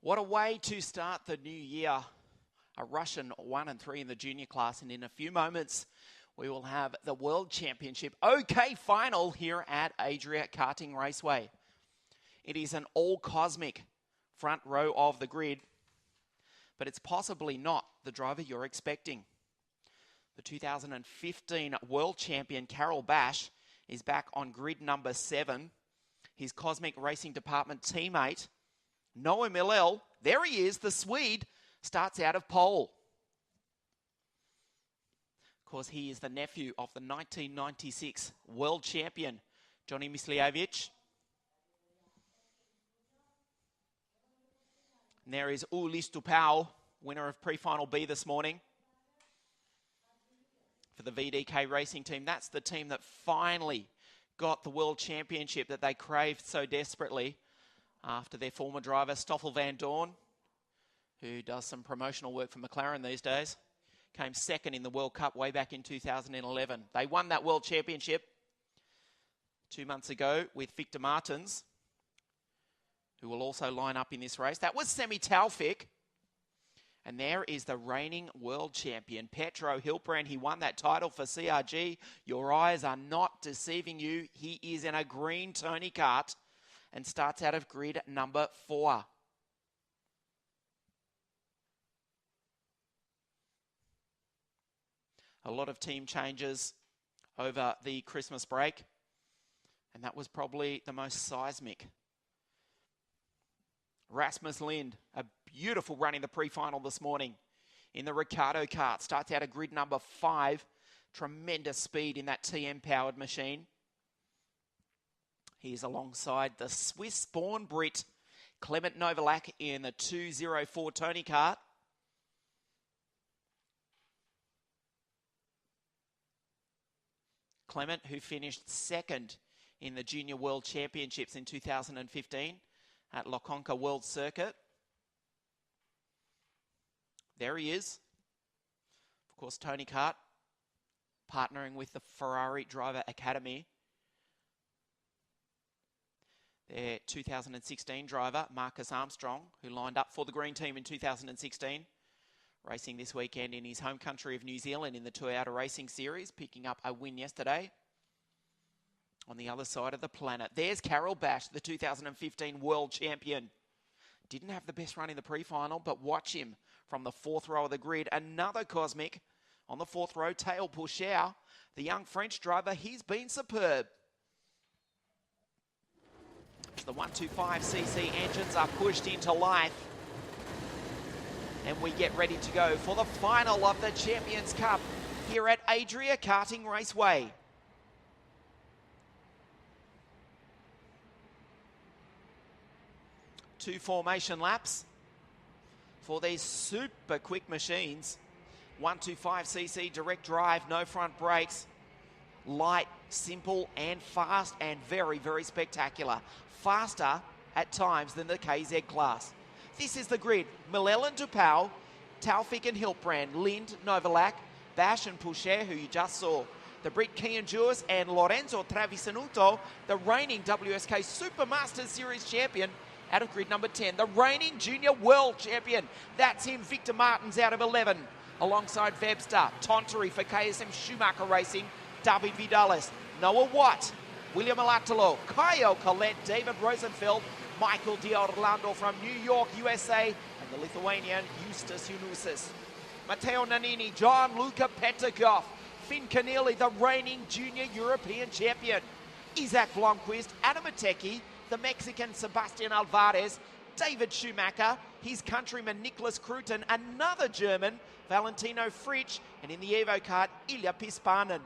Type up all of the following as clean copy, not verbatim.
What a way to start the new year. A Russian 1 and 3 in the junior class, and in a few moments we will have the World Championship OK final here at Adria Karting Raceway. It is an all-cosmic front row of the grid, but it's possibly not the driver you're expecting. The 2015 World Champion Carol Bash is back on grid number 7. His Cosmic Racing Department teammate, Noah Millell, there he is, the Swede, starts out of pole. Of course, he is the nephew of the 1996 World Champion, Johnny Mislievich. And there is Ulis Tupau, winner of pre-final B this morning for the VDK racing team. That's the team that finally got the World Championship that they craved so desperately after their former driver, Stoffel van Dorn, who does some promotional work for McLaren these days, came second in the World Cup way back in 2011. They won that World Championship 2 months ago with Victor Martins, who will also line up in this race. That was Semi Taufik. And there is the reigning world champion, Petro Hilbrand. He won that title for CRG. Your eyes are not deceiving you. He is in a green Tony kart and starts out of grid number 4. A lot of team changes over the Christmas break, and that was probably the most seismic. Rasmus Lind, a beautiful run in the pre-final this morning in the Ricardo kart. Starts out of grid number 5. Tremendous speed in that TM-powered machine. He's alongside the Swiss-born Brit, Clement Novalak, in the 204 Tony kart. Clement, who finished second in the Junior World Championships in 2015 at Lokonka World Circuit. There he is. Of course, Tony Kart, partnering with the Ferrari Driver Academy. Their 2016 driver, Marcus Armstrong, who lined up for the green team in 2016, racing this weekend in his home country of New Zealand in the Toyota Racing Series, picking up a win yesterday on the other side of the planet. There's Carol Bash, the 2015 World Champion. Didn't have the best run in the pre-final, but watch him from the 4th row of the grid. Another Cosmic on the 4th row, Théo Pourchaire, the young French driver. He's been superb. The 125cc engines are pushed into life, and we get ready to go for the final of the Champions Cup here at Adria Karting Raceway. Two formation laps for these super quick machines. 125cc direct drive, no front brakes. Light, simple and fast, and very, very spectacular. Faster at times than the KZ class. This is the grid. Millell and Tupau, Taufik and Hilbrand, Lind, Novalak, Bash and Pourchaire, who you just saw. The Brit Kian Jewis and Lorenzo Travisanuto, the reigning WSK Supermasters Series champion, out of grid number 10. The reigning junior world champion. That's him, Victor Martins, out of 11. Alongside Webster, Tontori for KSM Schumacher Racing, David Vidalis, Noah Watt, William Alatalo, Kaio Colette, David Rosenfeld, Michael D'Orlando from New York, USA, and the Lithuanian Justus Junusis. Matteo Nannini, Gianluca Petikov, Finn Keneally, the reigning junior European champion. Isaac Blomqvist, Adam Ateki, the Mexican Sebastian Alvarez, David Schumacher, his countryman Nicholas Kruton, another German, Valentino Fritsch, and in the Evo kart, Ilya Pispanen.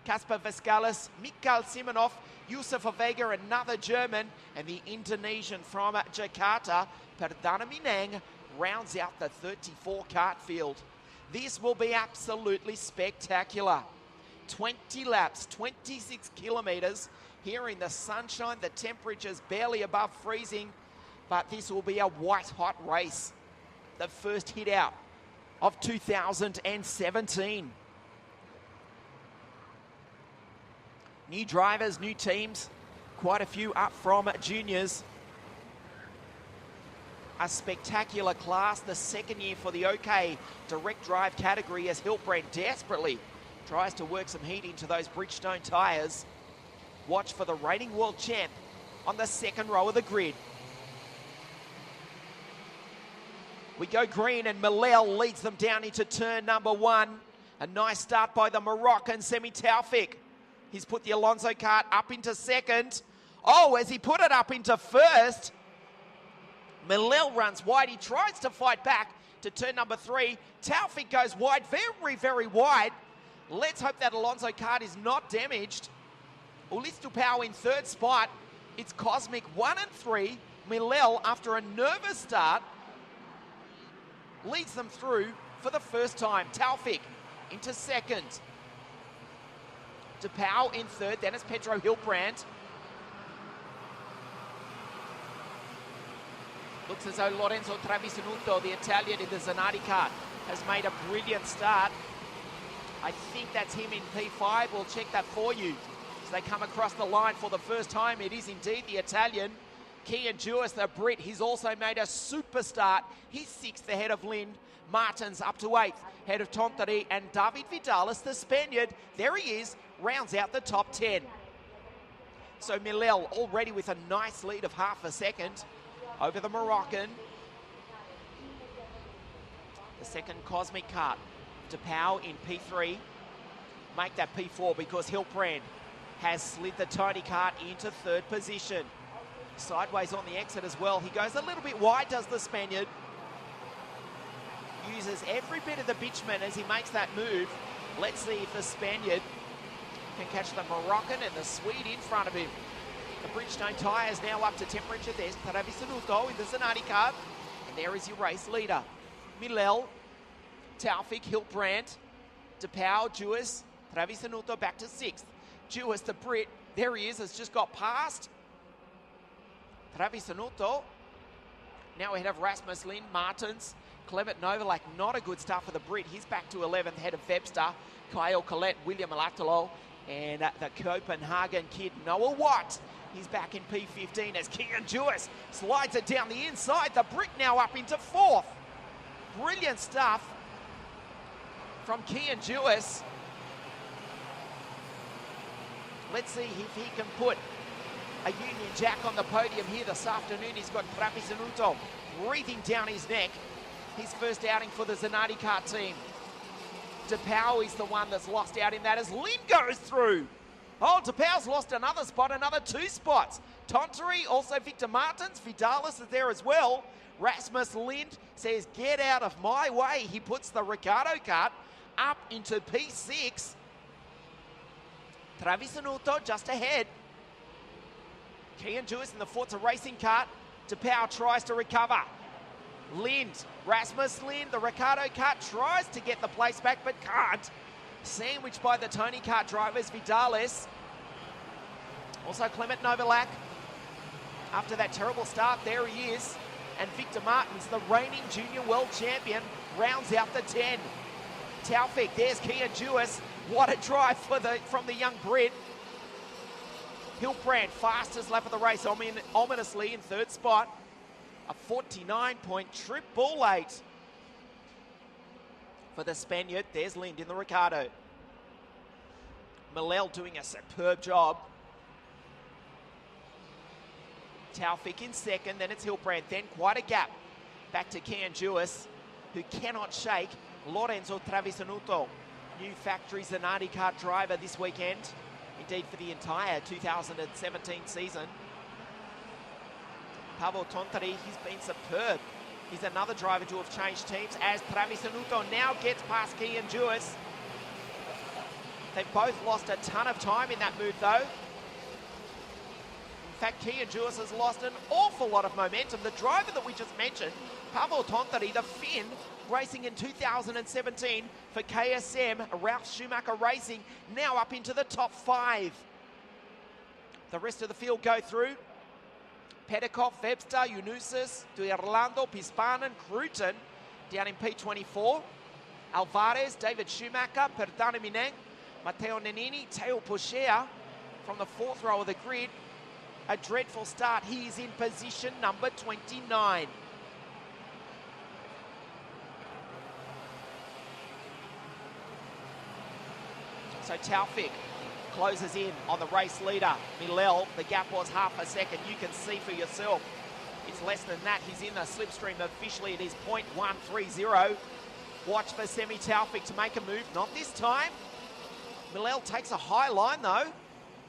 Kasper Vescalis, Mikhail Simonov, Yusuf Avega, another German, and the Indonesian from Jakarta, Perdana Minang, rounds out the 34 kart field. This will be absolutely spectacular. 20 laps, 26 kilometers, here in the sunshine. The temperature's barely above freezing, but this will be a white-hot race. The first hit out of 2017. New drivers, new teams, quite a few up from juniors. a spectacular class, the second year for the OK direct drive category, as Hilbrand desperately tries to work some heat into those Bridgestone tyres. Watch for the reigning world champ on the second row of the grid. We go green, and Milel leads them down into turn number one. A nice start by the Moroccan, Semi Taufik. He's put the Alonso kart up into second. Oh, as he put it up into first, Milel runs wide. He tries to fight back to turn number three. Taufik goes wide, very, very wide. Let's hope that Alonso kart is not damaged. Ulis Tupau in third spot. It's Cosmic 1 and 3. Milel, after a nervous start, leads them through for the first time. Taufik into second. Tupau in third. Then it's Pedro Hilbrand. Looks as though Lorenzo Travisanuto, the Italian in the Zanardi kart, has made a brilliant start. I think that's him in P5. We'll check that for you. As they come across the line for the first time, it is indeed the Italian. Kian Jewis, the Brit, he's also made a super start. He's sixth ahead of Lind. Martins up to eighth, ahead of Tontori, and David Vidalis, the Spaniard, there he is, rounds out the top 10. So Milel already with a nice lead of half a second over the Moroccan. The second Cosmic kart, Tupau in P3. Make that P4 because Hilbrand has slid the Tony kart into third position. Sideways on the exit as well. He goes a little bit wide, does the Spaniard. Uses every bit of the bitumen as he makes that move. Let's see if the Spaniard can catch the Moroccan and the Swede in front of him. The Bridgestone tyres now up to temperature. There's Travisanuto in the Zanardi kart. And there is your race leader. Milel, Taufik, Hilbrand, Tupau, Jewis, Travisanuto back to sixth. Jewis, the Brit, there he is, has just got past Travisanuto. Now ahead of Rasmus Lind, Martins, Clement Novalak, not a good start for the Brit. He's back to 11th, ahead of Webster, Kyle Collette, William Alatalo, and the Copenhagen kid, Noah Watt. He's back in P15 as Kian Jewis slides it down the inside. The Brit now up into fourth. Brilliant stuff from Kian Jewis. Let's see if he can put a Union Jack on the podium here this afternoon. He's got Travisanuto breathing down his neck. His first outing for the Zanardi kart team. Tupau is the one that's lost out in that as Lind goes through. Oh, Tupau's lost another spot, another 2 spots. Tontori, also Victor Martins. Vidalis is there as well. Rasmus Lind says, get out of my way. He puts the Ricardo kart up into P6. Travisanuto just ahead. Kian Jewis in the Forza Racing kart. Tupau tries to recover. Lind, Rasmus Lind, the Ricardo kart tries to get the place back but can't. Sandwiched by the Tony kart drivers, Vidalis. Also Clement Novalak. After that terrible start, there he is. And Victor Martins, the reigning junior world champion, rounds out the 10. Taufik, there's Kian Jewis. What a drive from the young Brit. Hilbrand, fastest lap of the race, ominously in third spot. A 49.888 for the Spaniard. There's Lind in the Ricardo. Milel doing a superb job. Taufik in second, then it's Hilbrand. Then quite a gap back to Kian Jewis, who cannot shake Lorenzo Travisanuto, new factory Zanardi kart driver this weekend. Indeed, for the entire 2017 season. Pavel Tontori, he's been superb. He's another driver to have changed teams as Travisanuto now gets past Kian Jewis. They've both lost a ton of time in that move though. In fact, Kian Jewis has lost an awful lot of momentum. The driver that we just mentioned, Pavel Tontori, the Finn, racing in 2017 for KSM, Ralph Schumacher Racing, now up into the top 5. The rest of the field go through. Pedikov, Webster, Unusis, Orlando, Pispanen, Cruton down in P24. Alvarez, David Schumacher, Perdana Mineng, Matteo Nannini, Teo Pocher from the 4th row of the grid. A dreadful start. He is in position number 29. So Taufik closes in on the race leader, Milel. The gap was half a second. You can see for yourself. It's less than that. He's in the slipstream. Officially, it is 0.130. Watch for Semi Taufik to make a move. Not this time. Milel takes a high line, though.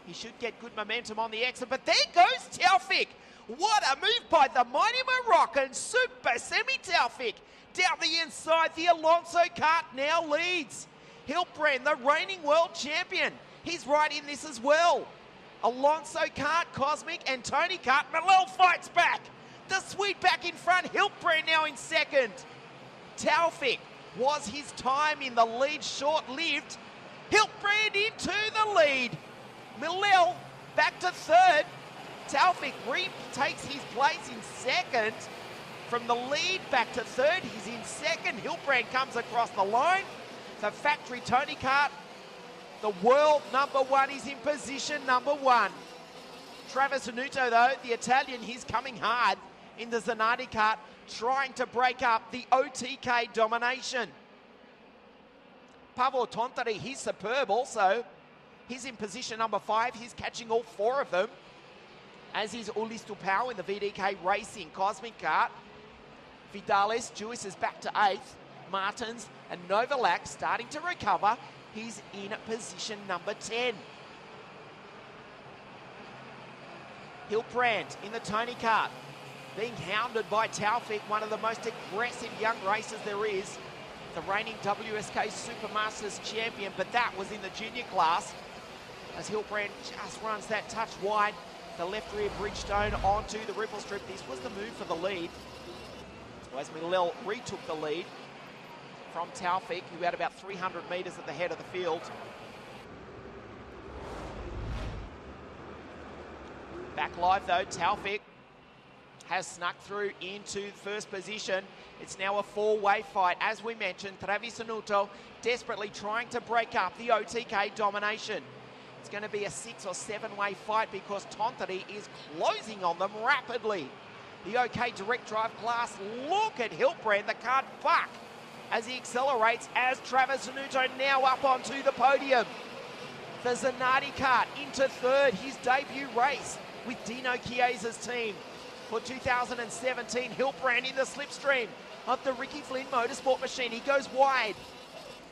He should get good momentum on the exit. But there goes Taufik. What a move by the mighty Moroccan Super Semi Taufik. Down the inside, the Alonso kart now leads. Hilbrand, the reigning world champion. He's right in this as well. Alonso kart, Cosmic, and Tony kart. Milel fights back. The Swede back in front. Hilbrand now in second. Taufik was his time in the lead short-lived. Hilbrand into the lead. Milel back to third. Taufik retakes his place in second. From the lead back to third, he's in second. Hilbrand comes across the line. The factory Tony kart, the world number one, is in position number one. Travis Venuto, though, the Italian, he's coming hard in the Zanardi kart, trying to break up the OTK domination. Pavel Tontari, he's superb also. He's in position number 5. He's catching all 4 of them. As is Ulis Tupau in the VDK Racing Cosmic kart. Vidalis, Jewis is back to 8th. Martins and Novalak starting to recover. He's in position number 10. Hilbrand in the Tony kart, being hounded by Taufik, one of the most aggressive young racers there is. The reigning WSK Supermasters champion, but that was in the junior class. As Hilbrand just runs that touch wide, the left rear Bridgestone onto the ripple strip. This was the move for the lead. As Milel retook the lead from Taufik, who had about 300 metres at the head of the field. Back live though, Taufik has snuck through into first position. It's now a 4-way fight. As we mentioned, Travis Venuto desperately trying to break up the OTK domination. It's going to be a 6 or 7-way fight because Tontari is closing on them rapidly. The OK direct drive class, look at Hilbrand, the card buck as he accelerates, as Travis Venuto now up onto the podium. The Zanardi kart into third, his debut race with Dino Chiesa's team. For 2017, Hilbrand in the slipstream of the Ricky Flynn Motorsport machine. He goes wide.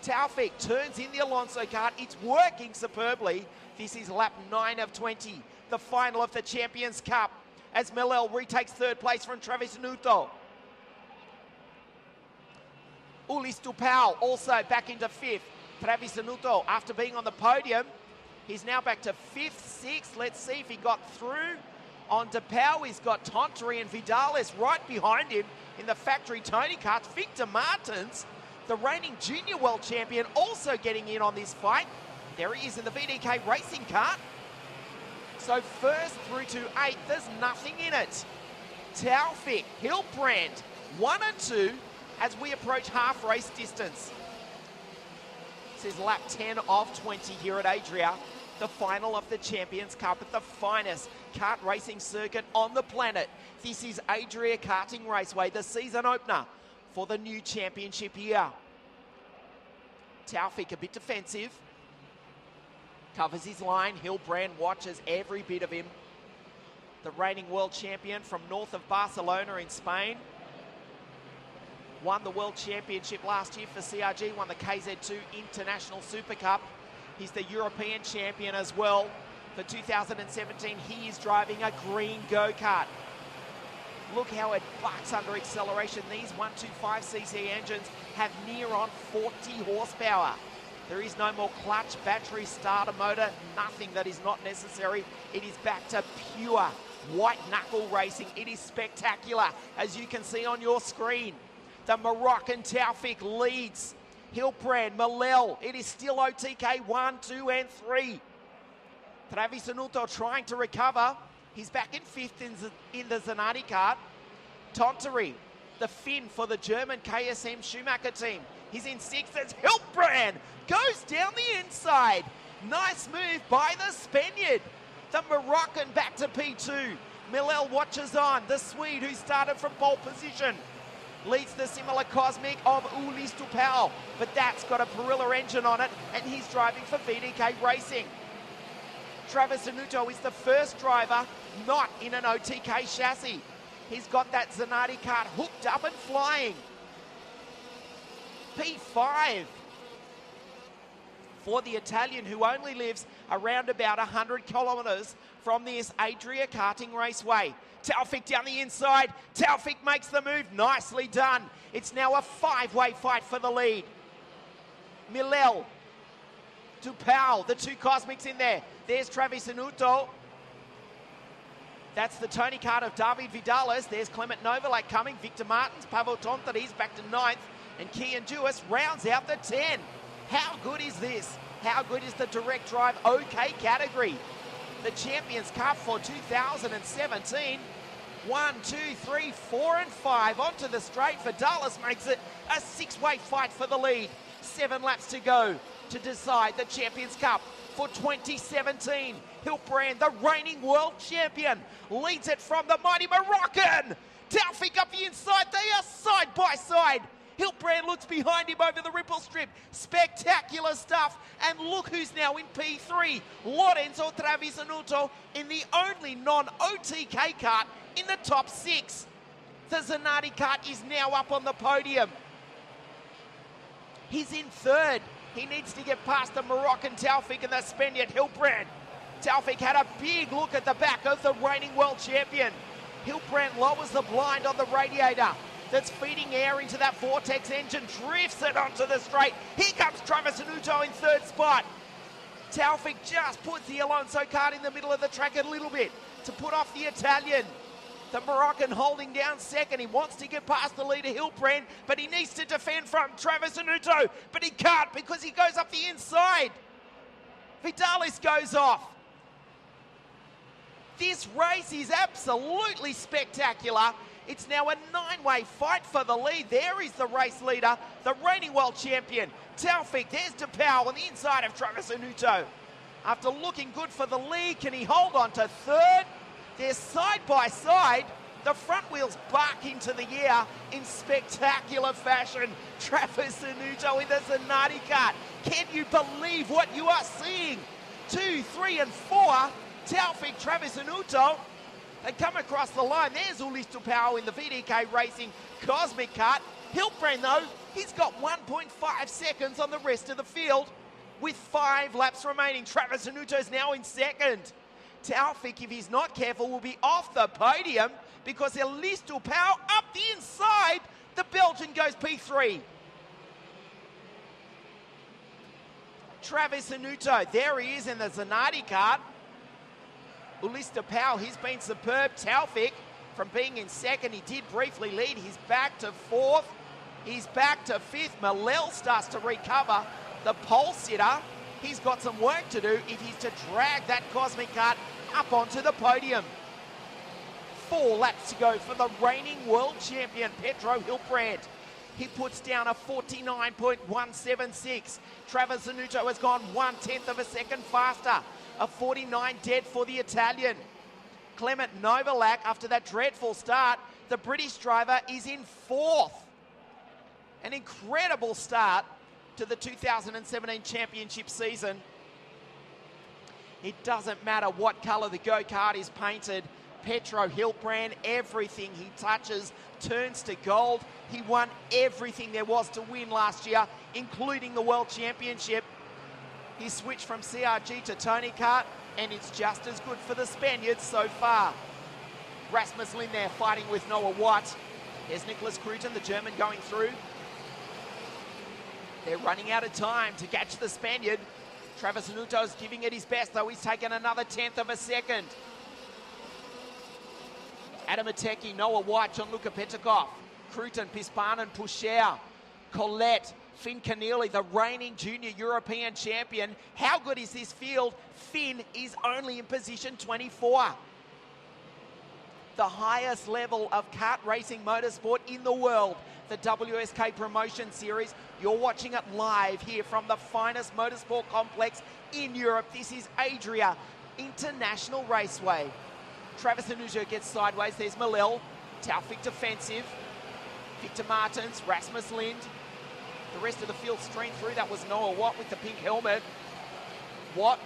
Taufik turns in the Alonso kart. It's working superbly. This is lap 9 of 20, the final of the Champions Cup, as Milel retakes third place from Travis Venuto. Ulis Tupau also back into 5th. Travis Venuto, after being on the podium, he's now back to 5th, 6th. Let's see if he got through. On Tupau, he's got Tontari and Vidalis right behind him in the factory Tony karts. Victor Martins, the reigning junior world champion, also getting in on this fight. There he is in the VDK Racing kart. So first through to 8th, there's nothing in it. Taufik, Hilbrand, 1 and 2 as we approach half race distance. This is lap 10 of 20 here at Adria, the final of the Champions Cup at the finest kart racing circuit on the planet. This is Adria Karting Raceway, the season opener for the new championship year. Taufik a bit defensive, covers his line. Hilbrand watches every bit of him. The reigning world champion from north of Barcelona in Spain. Won the World Championship last year for CRG, won the KZ2 International Super Cup. He's the European champion as well. For 2017, he is driving a green go-kart. Look how it bucks under acceleration. These 125cc engines have near on 40 horsepower. There is no more clutch, battery, starter motor, nothing that is not necessary. It is back to pure white knuckle racing. It is spectacular, as you can see on your screen. The Moroccan Taufik leads. Hilbrand, Milel, it is still OTK 1, 2 and 3. Travis Venuto trying to recover. He's back in 5th in the Zanardi kart. Tontari, the Finn for the German KSM Schumacher team. He's in 6th as Hilbrand goes down the inside. Nice move by the Spaniard. The Moroccan back to P2. Milel watches on. The Swede who started from pole position. leads the similar Cosmic of Ulis Tupau, but that's got a Perilla engine on it, and he's driving for VDK Racing. Travis Anuto is the first driver not in an OTK chassis. He's got that Zanardi kart hooked up and flying. P5 for the Italian, who only lives around about 100 kilometres from this Adria karting raceway. Taufik down the inside. Taufik makes the move. Nicely done. It's now a five-way fight for the lead. Milel, Tupau, the two Cosmics in there. There's Travis Anuto. That's the Tony kart of David Vidalis. There's Clement Novalak coming. Victor Martins, Pavel Tontaris back to 9th. And Kian Dewis rounds out the 10. How good is this? How good is the direct drive OK category? The Champions Cup for 2017. 1, 2, 3, 4 and 5 onto the straight. Vidalis makes it a 6-way fight for the lead. 7 laps to go to decide the Champions Cup for 2017. Hilbrand, the reigning world champion, leads it from the mighty Moroccan. Taufik up the inside. They are side by side. Hilbrand looks behind him over the ripple strip. Spectacular stuff. And look who's now in P3. Lorenzo Travisanuto in the only non-OTK kart in the top 6. The Zanardi kart is now up on the podium. He's in 3rd. He needs to get past the Moroccan Taufik and the Spaniard Hilbrand. Taufik had a big look at the back of the reigning world champion. Hilbrand lowers the blind on the radiator that's feeding air into that Vortex engine, drifts it onto the straight. Here comes Travis Anuto in 3rd spot. Taufik just puts the Alonso kart in the middle of the track a little bit to put off the Italian. The Moroccan holding down 2nd. He wants to get past the leader Hilbrand, but he needs to defend from Travis Anuto, but he can't because he goes up the inside. Vidalis goes off. This race is absolutely spectacular. It's now a 9-way fight for the lead. There is the race leader, the reigning world champion, Taufik. There's Tupau on the inside of Travis Anuto. After looking good for the lead, can he hold on to 3rd? They're side by side. The front wheels bark into the air in spectacular fashion. Travis Anuto in the Zanardi kart. Can you believe what you are seeing? 2, 3 and 4. Taufik, Travis Anuto. They come across the line. There's Ulis Tupau in the VDK Racing Cosmic kart. Hilbrand, though, he's got 1.5 seconds on the rest of the field with 5 laps remaining. Travis Anuto's now in 2nd. Taufik, if he's not careful, will be off the podium because Ulis Tupau up the inside. The Belgian goes P3. Travis Anuto, there he is in the Zanardi kart. Ulis Tupau, he's been superb. Taufik, from being in 2nd, he did briefly lead. He's back to 4th. He's back to 5th. Milel starts to recover. The pole sitter, he's got some work to do if he's to drag that Cosmic kart up onto the podium. 4 laps to go for the reigning world champion, Pedro Hilbrand. He puts down a 49.176. Travis Anuto has gone 1/10 of a second faster. A 49 dead for the Italian. Clement Novalak, after that dreadful start, the British driver is in 4th. An incredible start to the 2017 championship season. It doesn't matter what colour the go-kart is painted. Pedro Hilbrand, everything he touches turns to gold. He won everything there was to win last year, including the World Championship. He switched from CRG to Tony kart, and it's just as good for the Spaniards so far. Rasmus Lin there fighting with Noah White. There's Nicholas Cruton, the German, going through. They're running out of time to catch the Spaniard. Travis Anuto's giving it his best, though he's taken another 1/10 of a second. Adam Ateki, Noah White, Gianluca Petikov, Cruton, Pispanen, Pusher, Colette, Finn Keneally, the reigning junior European champion. How good is this field? Finn is only in position 24. The highest level of kart racing motorsport in the world, the WSK Promotion Series. You're watching it live here from the finest motorsport complex in Europe. This is Adria International Raceway. Travis Anuto gets sideways. There's Milel. Taufik defensive. Victor Martins, Rasmus Lind. The rest of the field streamed through. That was Noah Watt with the pink helmet. Watt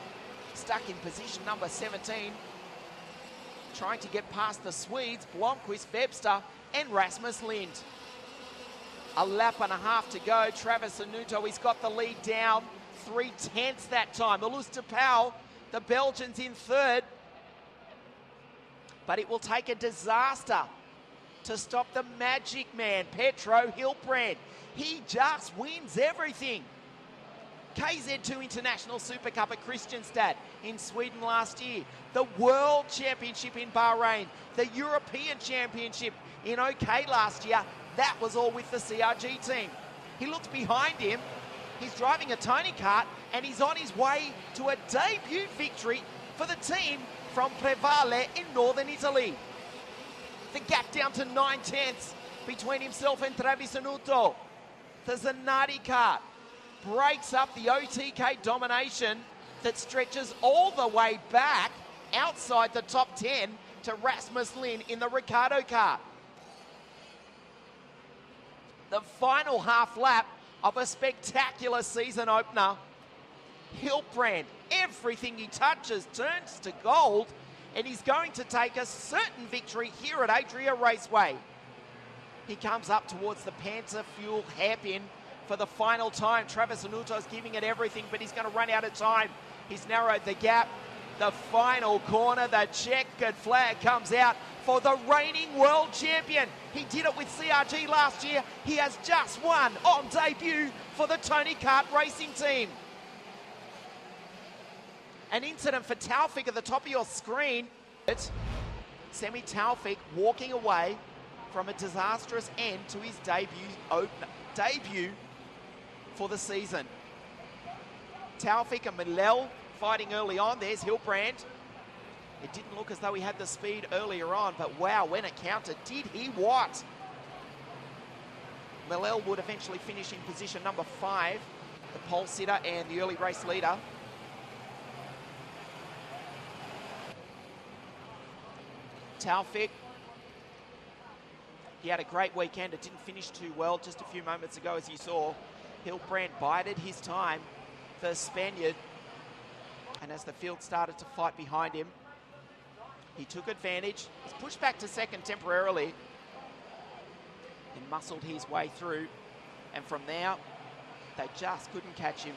stuck in position number 17. Trying to get past the Swedes, Blomqvist, Webster, and Rasmus Lind. A lap and a half to go. Travis Anuto, he's got the lead down. 3/10 that time. Ulustapau, the Belgians in third. But it will take a disaster to stop the magic man, Petro Hilbrand. He just wins everything. KZ2 International Super Cup at Kristianstad in Sweden last year. The World Championship in Bahrain. The European Championship in OK last year. That was all with the CRG team. He looks behind him. He's driving a Tony kart and he's on his way to a debut victory for the team from Prevale in northern Italy. The gap down to 9/10 between himself and Travis Anuto. The Zanardi kart breaks up the OTK domination that stretches all the way back outside the top 10 to Rasmus Lind in the Ricardo kart. The final half lap of a spectacular season opener. Hilbrand, everything he touches turns to gold, and he's going to take a certain victory here at Adria Raceway. He comes up towards the Panther Fuel hairpin for the final time. Travis Anuto's giving it everything, but he's going to run out of time. He's narrowed the gap. The final corner, the checkered flag comes out for the reigning world champion. He did it with CRG last year. He has just won on debut for the Tony Kart Racing team. An incident for Taufik at the top of your screen. Semi Taufik walking away from a disastrous end to his debut for the season. Taufik and Milel fighting early on. There's Hilbrand. It didn't look as though he had the speed earlier on, but wow, when it counted, did he what? Milel would eventually finish in position number 5, the pole sitter and the early race leader. Taufik, he had a great weekend. It didn't finish too well just a few moments ago, as you saw. Hilbrand bided his time, the Spaniard. And as the field started to fight behind him, he took advantage. He's pushed back to second temporarily and muscled his way through. And from there, they just couldn't catch him.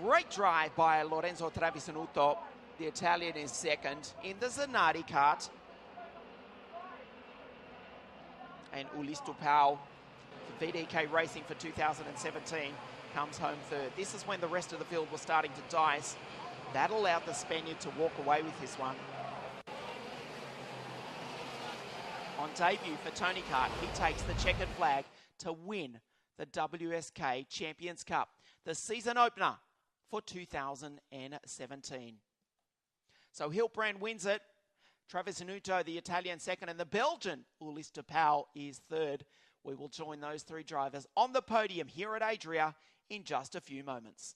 Great drive by Lorenzo Travisanuto. The Italian is second in the Zanardi kart. And Ulistupau, for VDK Racing for 2017, comes home third. This is when the rest of the field was starting to dice. That allowed the Spaniard to walk away with this one. On debut for Tony Kart, he takes the checkered flag to win the WSK Champions Cup, the season opener for 2017. So Hilbrand wins it. Travis Anuto, the Italian, second, and the Belgian Ulistapau is third. We will join those three drivers on the podium here at Adria in just a few moments.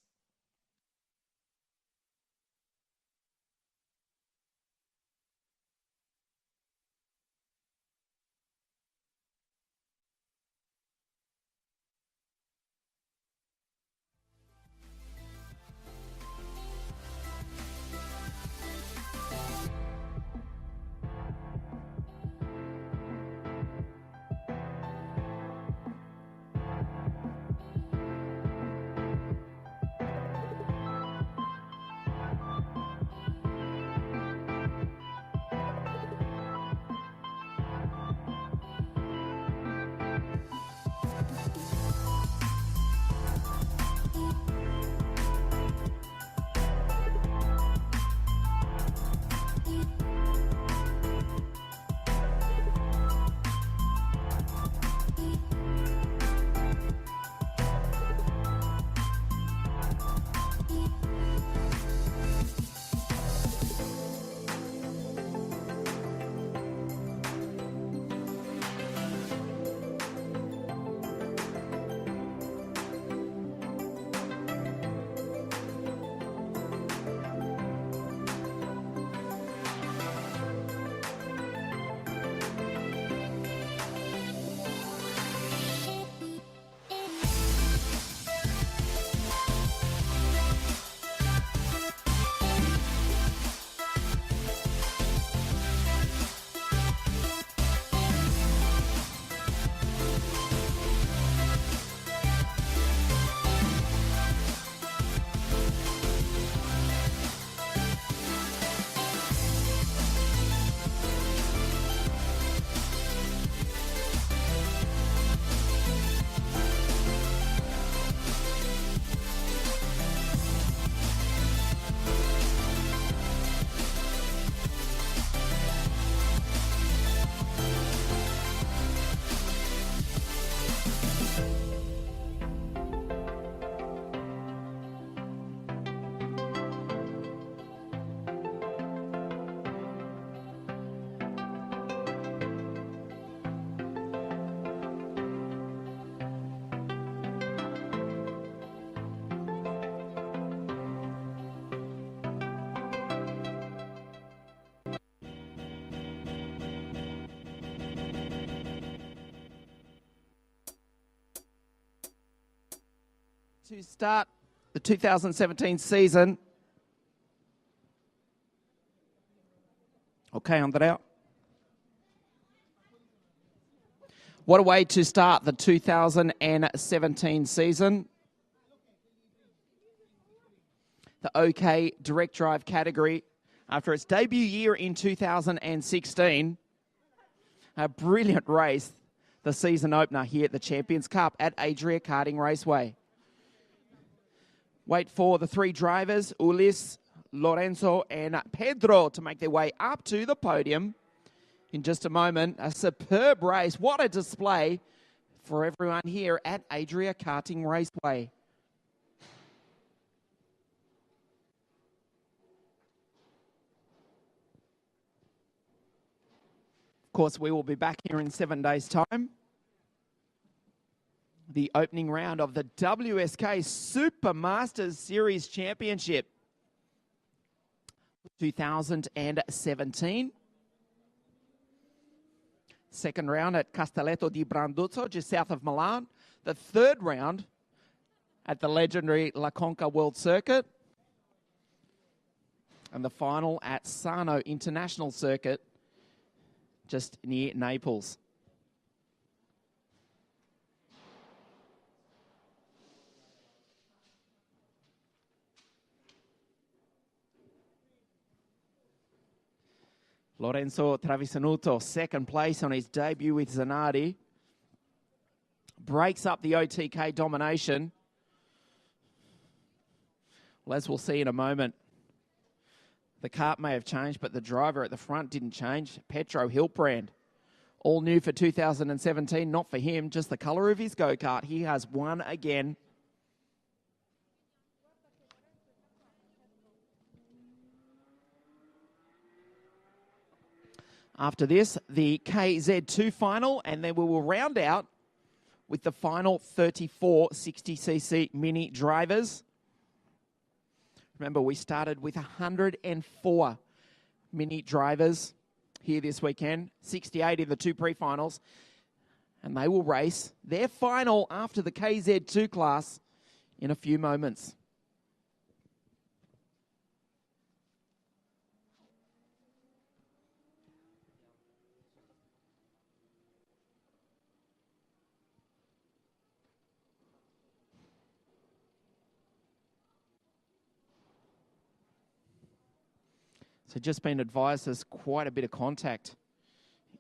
To start the 2017 season. Okay, Andrea. What a way to start the 2017 season. The OK Direct Drive category, after its debut year in 2016, a brilliant race, the season opener here at the Champions Cup at Adria Karting Raceway. Wait for the three drivers, Ulis, Lorenzo and Pedro, to make their way up to the podium. In just a moment, a superb race. What a display for everyone here at Adria Karting Raceway. Of course, we will be back here in 7 days' time. The opening round of the WSK Super Masters Series Championship 2017. Second round at Castelletto di Branduzzo, just south of Milan. The third round at the legendary La Conca World Circuit. And the final at Sarno International Circuit, just near Naples. Lorenzo Travisanuto, second place on his debut with Zanardi. Breaks up the OTK domination. Well, as we'll see in a moment, the kart may have changed, but the driver at the front didn't change. Petro Hilprand, all new for 2017. Not for him, just the colour of his go-kart. He has won again. After this, the KZ2 final, and then we will round out with the final 34 60cc mini drivers. Remember, we started with 104 mini drivers here this weekend, 68 in the two pre-finals, and they will race their final after the KZ2 class in a few moments. So just been advised there's quite a bit of contact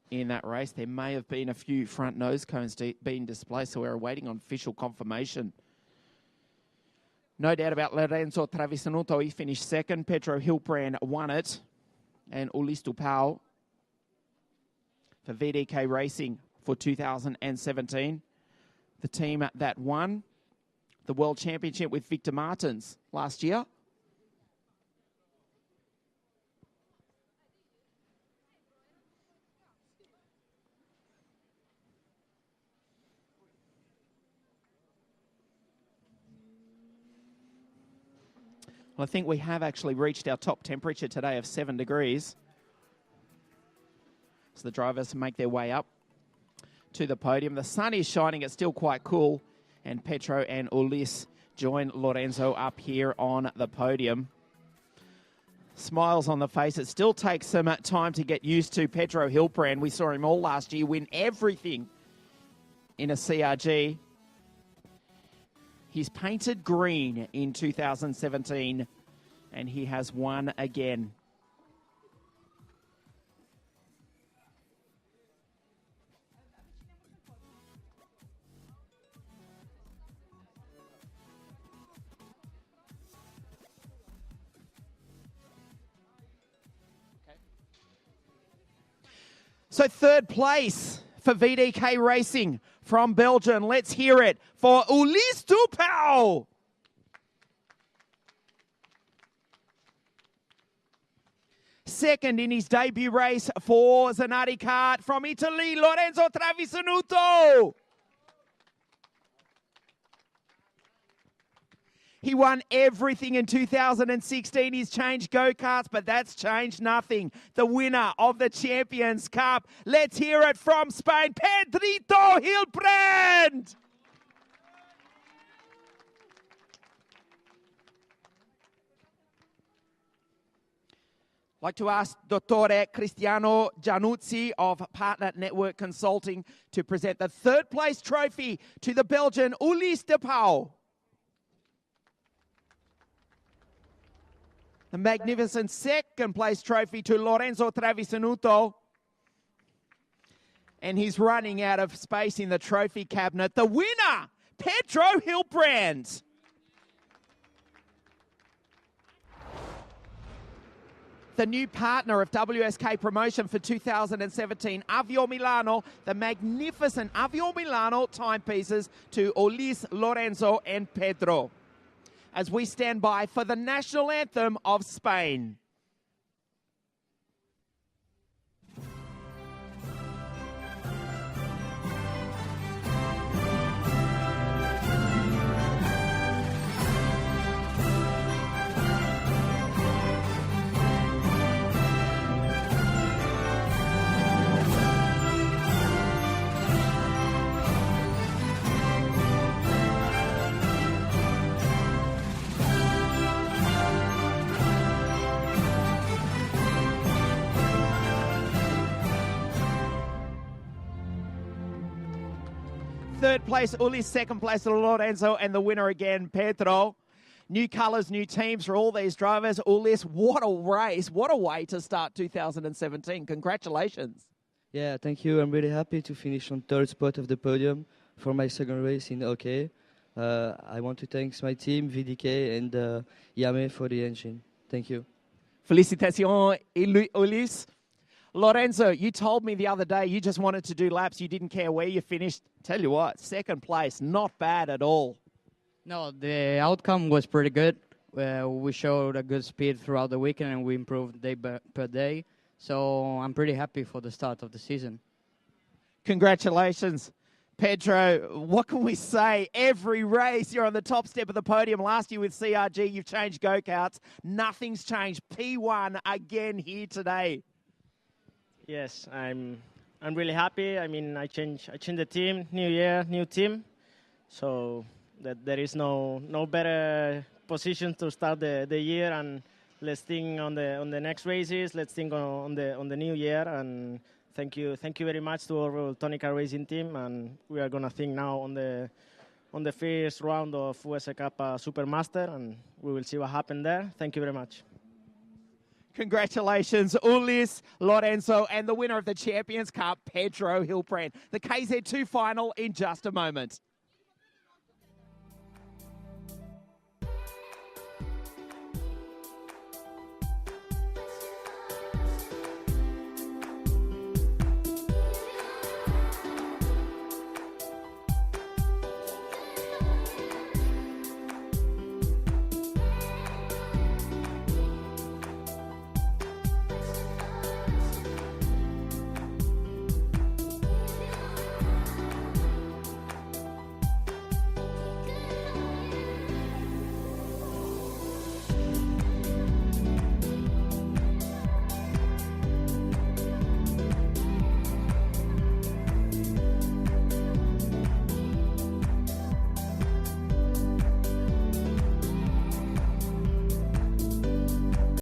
in that race. There may have been a few front nose cones being displaced, so we're waiting on official confirmation. No doubt about Lorenzo Travisanuto. He finished second. Pedro Hilprand won it. And Ulis Dupau for VDK Racing for 2017. The team that won the World Championship with Victor Martins last year. Well, I think we have actually reached our top temperature today of 7 degrees. So the drivers make their way up to the podium. The sun is shining. It's still quite cool. And Petro and Ulis join Lorenzo up here on the podium. Smiles on the face. It still takes some time to get used to Pedro Hilprand. We saw him all last year win everything in a CRG. He's painted green in 2017, and he has won again. So third place for VDK Racing from Belgium. Let's hear it for Ulis Dupau. Second in his debut race for Zanardi Kart from Italy, Lorenzo Travisanuto. He won everything in 2016. He's changed go-karts, but that's changed nothing. The winner of the Champions Cup. Let's hear it from Spain, Pedrito Hilprand. I'd like to ask Dottore Cristiano Giannuzzi of Partner Network Consulting to present the third place trophy to the Belgian Ulysse de Pauw. The magnificent second place trophy to Lorenzo Travisanuto. And he's running out of space in the trophy cabinet. The winner, Pedro Hilbrand. The new partner of WSK Promotion for 2017, Avio Milano, the magnificent Avio Milano timepieces to Ulysse, Lorenzo and Pedro. As we stand by for the national anthem of Spain. Third place, Ulysse. Second place, Lorenzo. And the winner again, Pedro. New colours, new teams for all these drivers. Ulysse, what a race. What a way to start 2017. Congratulations. Yeah, thank you. I'm really happy to finish on third spot of the podium for my second race in OK. I want to thank my team, VDK, and Yame for the engine. Thank you. Félicitations, Ulysse. Lorenzo, you told me the other day you just wanted to do laps. You didn't care where you finished. Tell you what, second place, not bad at all. No, the outcome was pretty good. We showed a good speed throughout the weekend and we improved day per day. So I'm pretty happy for the start of the season. Congratulations, Pedro. What can we say? Every race, you're on the top step of the podium. Last year with CRG, you've changed go-karts. Nothing's changed. P1 again here today. Yes, I'm really happy. I mean, I changed the team, new year, new team. So that there is no better position to start the year, and let's think on the next races. Let's think on the new year, and thank you very much to our Tonica Racing team, and we are gonna think now on the first round of US Cup Supermaster, and we will see what happens there. Thank you very much. Congratulations, Ulysse, Lorenzo, and the winner of the Champions Cup, Pedro Hilbrand. The KZ2 final in just a moment.